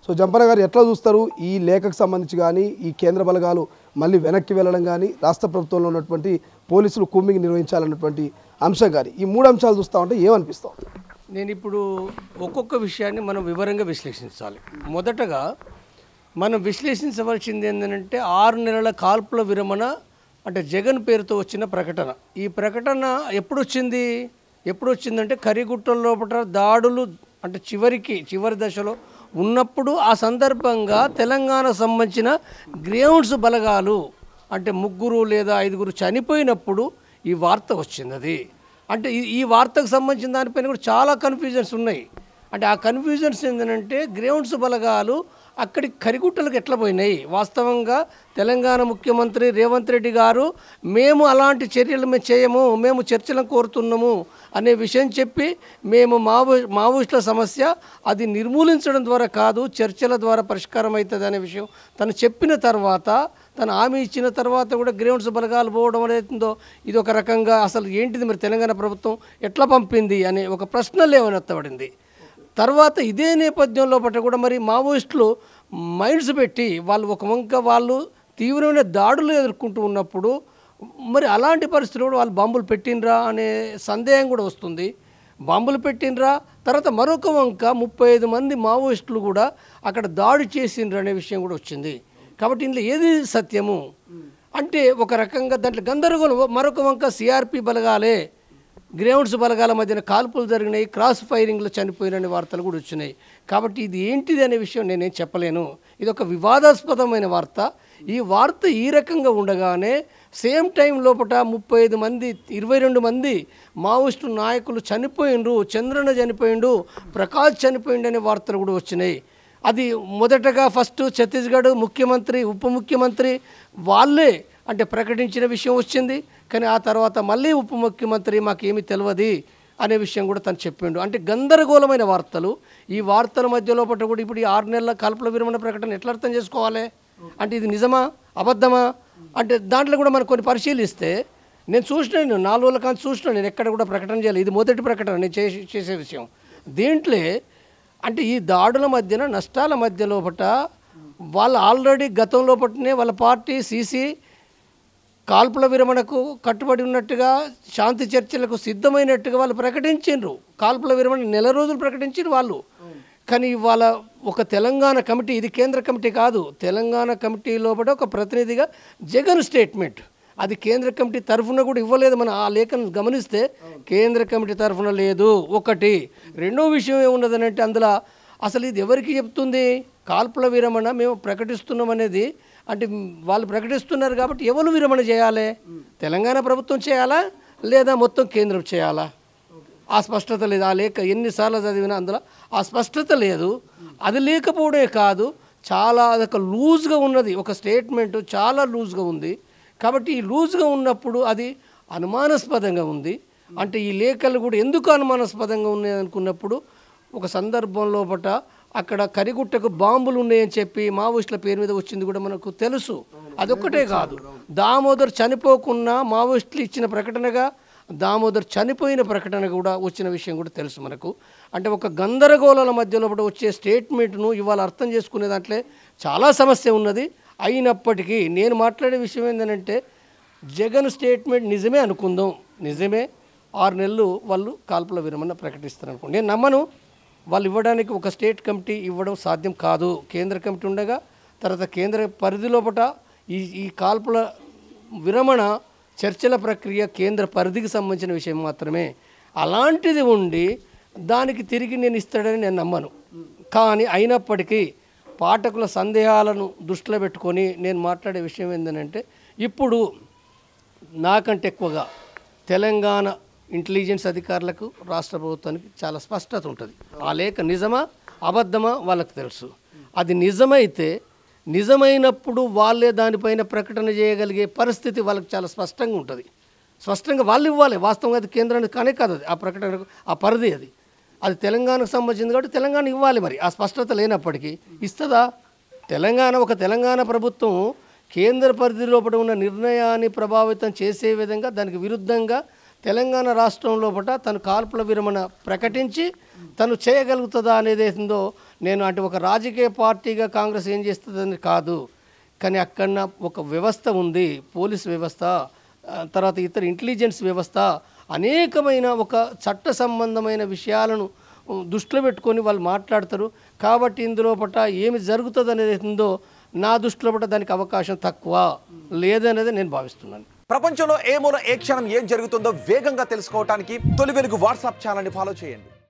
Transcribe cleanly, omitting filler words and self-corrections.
So Jampanna గారు ఎట్లా చూస్తారు ఈ లేఖకు సంబంధించి కానీ ఈ కేంద్ర బలగాలు మళ్ళీ వెనక్కి వెళ్ళడం కానీ రాష్ట్ర ప్రభుత్వంలో ఉన్నటువంటి పోలీసులు కూంబింగ్ నిర్వహించాలన్నటువంటి అంశం కానీ ఈ 3 అంశాలు చూస్తూ ఉంటే ఏమనిపిస్తాం? నేను ఇప్పుడు ఒక్కొక్క విషయాన్ని మనం వివరంగా విశ్లేషించాలి. మొదటగా మనం విశ్లేషించవలసింది ఏంటంటే 6 నెలల కాల్పుల విరమణ అంటే జగన్ పేరుతో వచ్చిన ప్రకటన. ఈ ప్రకటన ఎప్పుడు వచ్చిందంటే కరిగుట్టల లోపల దాడులు అంటే చివరి దశలో ఉన్నప్పుడు ఆ సందర్భంగా తెలంగాణకు సంబంధించిన గ్రౌండ్స్ బలగాలు అంటే 3 లేదా 5 చనిపోయినప్పుడు ఈ వార్త వచ్చింది. అది అంటే ఈ వార్తకు సంబంధించిన దానిపైన కూడా చాలా కన్ఫ్యూజన్స్ ఉన్నాయి. అంటే ఆ కన్ఫ్యూజన్స్ ఏంటంటే గ్రౌండ్స్ బలగాలు అక్కడి కరిగుట్టలకు ఎట్లా పోయినాయి. వాస్తవంగా తెలంగాణ ముఖ్యమంత్రి రేవంత్ రెడ్డి గారు మేము అలాంటి చర్యలు చేయము, మేము చర్చలను కోరుతున్నాము అనే విషయం చెప్పి మేము మావోయిస్టుల సమస్య అది నిర్మూలించడం ద్వారా కాదు చర్చల ద్వారా పరిష్కారం అవుతుంది అనే విషయం తను చెప్పిన తర్వాత తను హామీ ఇచ్చిన తర్వాత కూడా గ్రౌండ్స్ బలగాలు పోవడం అనేదో ఇది ఒక రకంగా అసలు ఏంటిది మరి తెలంగాణ ప్రభుత్వం ఎట్లా పంపింది అనే ఒక ప్రశ్న లేవనెత్తబడింది. తర్వాత ఇదే నేపథ్యంలో పట్ల కూడా మరి మావోయిస్టులు మైండ్స్ పెట్టి వాళ్ళు తీవ్రమైన దాడులు ఎదుర్కొంటూ ఉన్నప్పుడు మరి అలాంటి పరిస్థితుల్లో వాళ్ళు బాంబులు పెట్టినరా అనే సందేహం కూడా వస్తుంది. బాంబులు పెట్టినరా తర్వాత మరొక వంక 35 మంది మావోయిస్టులు కూడా అక్కడ దాడి చేసిండ్రు అనే విషయం కూడా వచ్చింది. కాబట్టి ఇందులో ఏది సత్యము అంటే ఒక రకంగా దాంట్లో గందరగోళం. మరొక వంక సిఆర్పి బలగాలే గ్రౌండ్స్ బలగాల మధ్యన కాల్పులు జరిగినాయి, క్రాస్ ఫైరింగ్లో చనిపోయినని వార్తలు కూడా వచ్చినాయి. కాబట్టి ఇది ఏంటిది అనే విషయం నేనేం చెప్పలేను. ఇది ఒక వివాదాస్పదమైన వార్త. ఈ వార్త ఈ రకంగా ఉండగానే సేమ్ టైం లోపల 35 మంది 22 మంది మావోయిస్టు నాయకులు చనిపోయిండ్రు, చంద్రన్న చనిపోయిండు, ప్రకాష్ చనిపోయిండు అనే వార్తలు కూడా వచ్చినాయి. అది మొదటగా ఫస్ట్ ఛత్తీస్గఢ్ ముఖ్యమంత్రి ఉప ముఖ్యమంత్రి వాళ్ళే అంటే ప్రకటించిన విషయం వచ్చింది. కానీ ఆ తర్వాత మళ్ళీ ఉప ముఖ్యమంత్రి మాకేమీ తెలియదు అనే విషయం కూడా తను చెప్పిండు. అంటే గందరగోళమైన వార్తలు. ఈ వార్తల మధ్యలో పట్ల కూడా ఇప్పుడు ఈ 6 నెలల కాల్పుల విరమణ ప్రకటన ఎట్లా అర్థం చేసుకోవాలి అంటే ఇది నిజమా అబద్ధమా అంటే దాంట్లో కూడా మనం కొన్ని పరిశీలిస్తే నేను 4 రోజుల కానీ చూసినా నేను ఎక్కడ కూడా ప్రకటన చేయాలి. ఇది మొదటి ప్రకటన నేను చేసే విషయం. దీంట్లో అంటే ఈ దాడుల మధ్యన నష్టాల మధ్య లోపట వాళ్ళు ఆల్రెడీ గతంలో పట్టినే వాళ్ళ పార్టీ సీసీ కాల్పుల విరమణకు కట్టుబడి ఉన్నట్టుగా శాంతి చర్చలకు సిద్ధమైనట్టుగా వాళ్ళు ప్రకటించిండ్రు. కాల్పుల విరమణ నెల రోజులు ప్రకటించారు వాళ్ళు. కానీ వాళ్ళ ఒక తెలంగాణ కమిటీ, ఇది కేంద్ర కమిటీ కాదు, తెలంగాణ కమిటీ లోపల ఒక ప్రతినిధిగా జగన్ స్టేట్మెంట్ అది కేంద్ర కమిటీ తరఫున కూడా ఇవ్వలేదు. మనం ఆ లేఖను గమనిస్తే కేంద్ర కమిటీ తరఫున లేదు. ఒకటి. రెండో విషయం ఏమున్నదనంటే అందులో అసలు ఇది ఎవరికి చెప్తుంది? కాల్పుల విరమణ మేము ప్రకటిస్తున్నాం అనేది అంటే వాళ్ళు ప్రకటిస్తున్నారు కాబట్టి ఎవరు విరమణ చేయాలి? తెలంగాణ ప్రభుత్వం చేయాలా లేదా మొత్తం కేంద్రం చేయాలా? ఆ స్పష్టత లేదు. ఆ లేఖ ఎన్నిసార్లు చదివినా అందులో ఆ స్పష్టత లేదు. అది లేకపోవడమే కాదు చాలా అదొక లూజ్గా ఉన్నది. ఒక స్టేట్మెంటు చాలా లూజ్గా ఉంది. కాబట్టి ఈ లూజ్గా ఉన్నప్పుడు అది అనుమానాస్పదంగా ఉంది. అంటే ఈ లేఖలు కూడా ఎందుకు అనుమానాస్పదంగా ఉన్నాయి అనుకున్నప్పుడు ఒక సందర్భంలో పట అక్కడ కరిగుట్టకు బాంబులు ఉన్నాయని చెప్పి మావోయిస్టుల పేరు మీద వచ్చింది కూడా మనకు తెలుసు. అదొక్కటే కాదు, దామోదర్ చనిపోకుండా మావోయిస్టులు ఇచ్చిన ప్రకటనగా దామోదర్ చనిపోయిన ప్రకటన కూడా వచ్చిన విషయం కూడా తెలుసు మనకు. అంటే ఒక గందరగోళాల మధ్యలో వచ్చే స్టేట్మెంట్ను ఇవాళ అర్థం చేసుకునే దాంట్లో చాలా సమస్య ఉన్నది. అయినప్పటికీ నేను మాట్లాడే విషయం ఏంటంటే జగన్ స్టేట్మెంట్ నిజమే అనుకుందాం, నిజమే 6 నెలలు వాళ్ళు కాల్పుల విరమణ ప్రకటిస్తారు అనుకోండి. నేను నమ్మను. వాళ్ళు ఇవ్వడానికి ఒక స్టేట్ కమిటీ ఇవ్వడం సాధ్యం కాదు. కేంద్ర కమిటీ ఉండగా తర్వాత కేంద్ర పరిధి లోపల ఈ కాల్పుల విరమణ చర్చల ప్రక్రియ కేంద్ర పరిధికి సంబంధించిన విషయం మాత్రమే. అలాంటిది ఉండి దానికి తిరిగి నేను ఇస్తాడని నేను నమ్మను. కానీ అయినప్పటికీ పాఠకుల సందేహాలను దృష్టిలో పెట్టుకొని నేను మాట్లాడే విషయం ఏంటంటే ఇప్పుడు నాకంటే ఎక్కువగా తెలంగాణ ఇంటెలిజెన్స్ అధికారులకు రాష్ట్ర ప్రభుత్వానికి చాలా స్పష్టత ఉంటుంది. ఆ లేఖ నిజమా అబద్ధమా వాళ్ళకు తెలుసు. అది నిజమైతే నిజమైనప్పుడు వాళ్ళే దానిపైన ప్రకటన చేయగలిగే పరిస్థితి వాళ్ళకి చాలా స్పష్టంగా ఉంటుంది. స్పష్టంగా వాళ్ళు ఇవ్వాలి. వాస్తవంగా అది కేంద్రానికి కానే కాదు, అది ఆ ప్రకటనకు ఆ పరిధి అది తెలంగాణకు సంబంధించింది కాబట్టి తెలంగాణ ఇవ్వాలి. మరి ఆ స్పష్టత లేనప్పటికీ ఇస్తుందా? తెలంగాణ ప్రభుత్వం కేంద్ర పరిధి లోపల ఉన్న నిర్ణయాన్ని ప్రభావితం చేసే విధంగా దానికి విరుద్ధంగా తెలంగాణ రాష్ట్రంలో తను కాల్పుల విరమణ ప్రకటించి తను చేయగలుగుతుందా అనేది ఏందో నేను అంటే ఒక రాజకీయ పార్టీగా కాంగ్రెస్ ఏం చేస్తుందని కాదు, కానీ అక్కడ ఒక వ్యవస్థ ఉంది, పోలీస్ వ్యవస్థ, తర్వాత ఇతర ఇంటెలిజెన్స్ వ్యవస్థ, అనేకమైన ఒక చట్ట సంబంధమైన విషయాలను దృష్టిలో పెట్టుకొని వాళ్ళు మాట్లాడతారు. కాబట్టి ఇందులో ఏమి జరుగుతుంది అనేది ఏందో నా దృష్టిలో దానికి అవకాశం తక్కువ లేదనేది నేను భావిస్తున్నాను. ప్రపంచంలో ఏ మూల ఏ క్షణం ఏం జరుగుతుందో వేగంగా తెలుసుకోవడానికి తొలి వెలుగు వాట్సాప్ ఛానల్ని ఫాలో చేయండి.